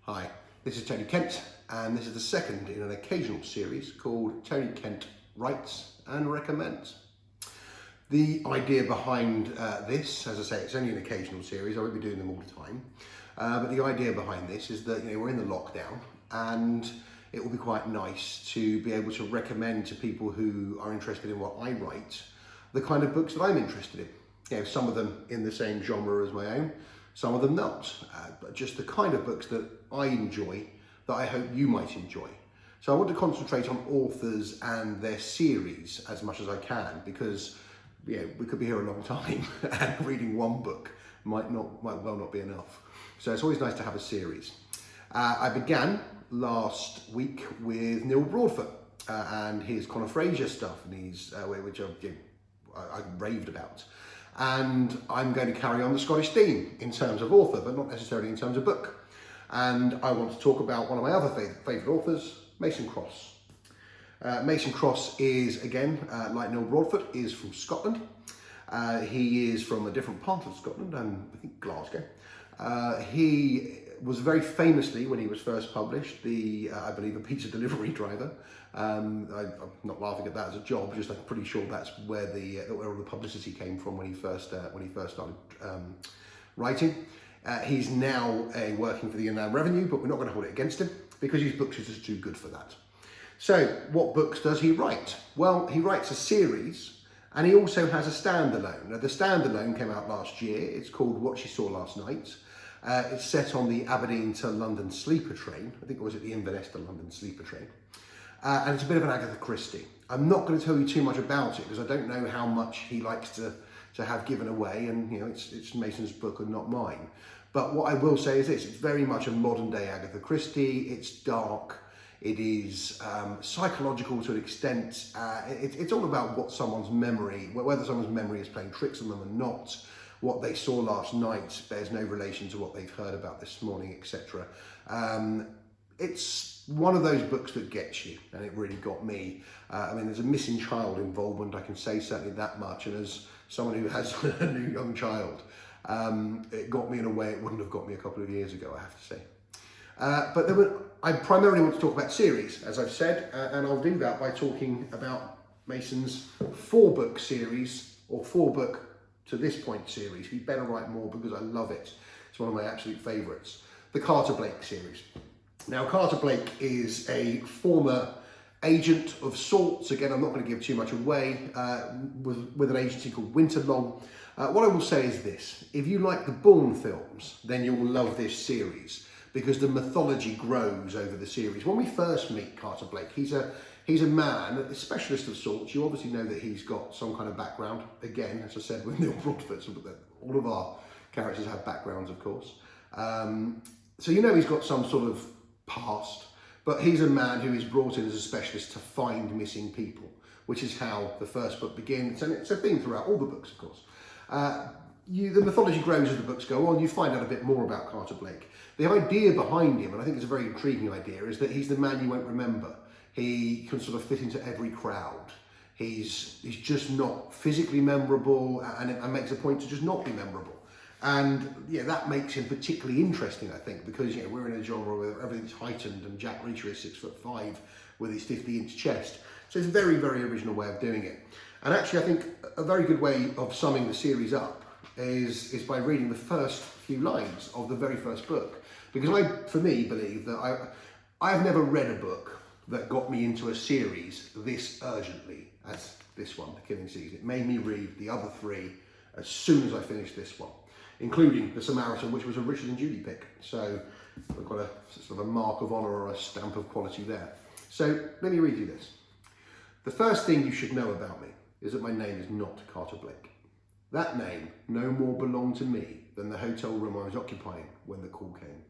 Hi, this is Tony Kent, and this is the second in an occasional series called Tony Kent Writes and Recommends. The idea behind this, as I say, it's only an occasional series, I won't be doing them all the time, but the idea behind this is that we're in the lockdown and it will be quite nice to be able to recommend to people who are interested in what I write the kind of books that I'm interested in. Some of them in the same genre as my own, some of them not, but just the kind of books that I enjoy that I hope you might enjoy. So I want to concentrate on authors and their series as much as I can, because we could be here a long time and reading one book might well not be enough. So it's always nice to have a series. I began last week with Neil Broadfoot and his Conor Fraser stuff, and which I raved about. And I'm going to carry on the Scottish theme in terms of author, but not necessarily in terms of book. And I want to talk about one of my other favourite authors, Mason Cross. Mason Cross is, again, like Neil Broadfoot, is from Scotland. He is from a different part of Scotland, I think Glasgow. He was very famously, when he was first published, I believe, a pizza delivery driver. I'm not laughing at that as a job, just I'm pretty sure that's where all the publicity came from when he first started writing. He's now working for the Inland Revenue, but we're not going to hold it against him because his books are just too good for that. So what books does he write? Well, he writes a series and he also has a standalone. Now, the standalone came out last year. It's called What She Saw Last Night. It's set on the Aberdeen to London sleeper train. I think it was at the Inverness to London sleeper train. And it's a bit of an Agatha Christie. I'm not going to tell you too much about it because I don't know how much he likes to have given away, and it's Mason's book and not mine. But what I will say is this: it's very much a modern day Agatha Christie. It's dark. It is psychological to an extent. It's all about what someone's memory, whether someone's memory is playing tricks on them or not. What they saw last night bears no relation to what they've heard about this morning, etc. It's one of those books that gets you, and it really got me. There's a missing child involvement, I can say certainly that much, and as someone who has a new young child, it got me in a way it wouldn't have got me a couple of years ago, I have to say. I primarily want to talk about series, as I've said, and I'll do that by talking about Mason's 4-book series, or 4-book to this point series. He better write more because I love it. It's one of my absolute favourites. The Carter Blake series. Now, Carter Blake is a former agent of sorts. Again, I'm not going to give too much away, with an agency called Winterlong. What I will say is this: if you like the Bourne films, then you'll love this series, because the mythology grows over the series. When we first meet Carter Blake, he's a man, a specialist of sorts. You obviously know that he's got some kind of background. Again, as I said with Neil Broadfoot, all of our characters have backgrounds, of course. So he's got some sort of past, but he's a man who is brought in as a specialist to find missing people, which is how the first book begins, and it's a theme throughout all the books, of course. The mythology grows as the books go on. You find out a bit more about Carter Blake. The idea behind him, and I think it's a very intriguing idea, is that he's the man you won't remember. He can sort of fit into every crowd. He's just not physically memorable, and makes a point to just not be memorable. And that makes him particularly interesting, I think, because we're in a genre where everything's heightened, and Jack Reacher is 6'5" with his 50-inch chest. So it's a very, very original way of doing it. And actually, I think a very good way of summing the series up is by reading the first few lines of the very first book. Because I, for me, believe that I have never read a book that got me into a series this urgently as this one, The Killing Season. It made me read the other 3 as soon as I finished this one, including The Samaritan, which was a Richard and Judy pick. So I've got a sort of a mark of honour or a stamp of quality there. So let me read you this. The first thing you should know about me is that my name is not Carter Blake. That name no more belonged to me than the hotel room I was occupying when the call came.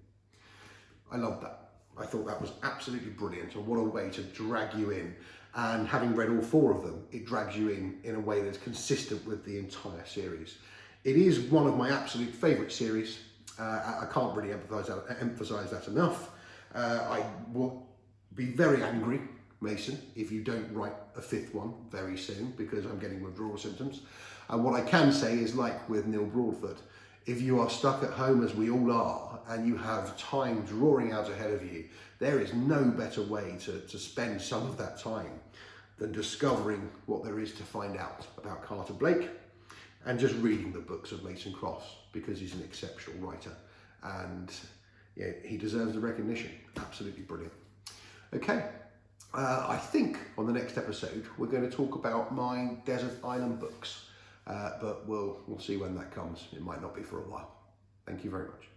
I loved that. I thought that was absolutely brilliant, and what a way to drag you in. And having read all 4 of them, it drags you in a way that's consistent with the entire series. It is one of my absolute favourite series. I can't really emphasise that enough. I will be very angry, Mason, if you don't write a 5th one very soon, because I'm getting withdrawal symptoms. And what I can say is, like with Neil Broadfoot, If you are stuck at home, as we all are, and you have time drawing out ahead of you, there is no better way to spend some of that time than discovering what there is to find out about Carter Blake and just reading the books of Mason Cross, because he's an exceptional writer and yeah, he deserves the recognition. Absolutely brilliant. Okay, I think on the next episode we're going to talk about my desert island books, but we'll see when that comes. It might not be for a while. Thank you very much.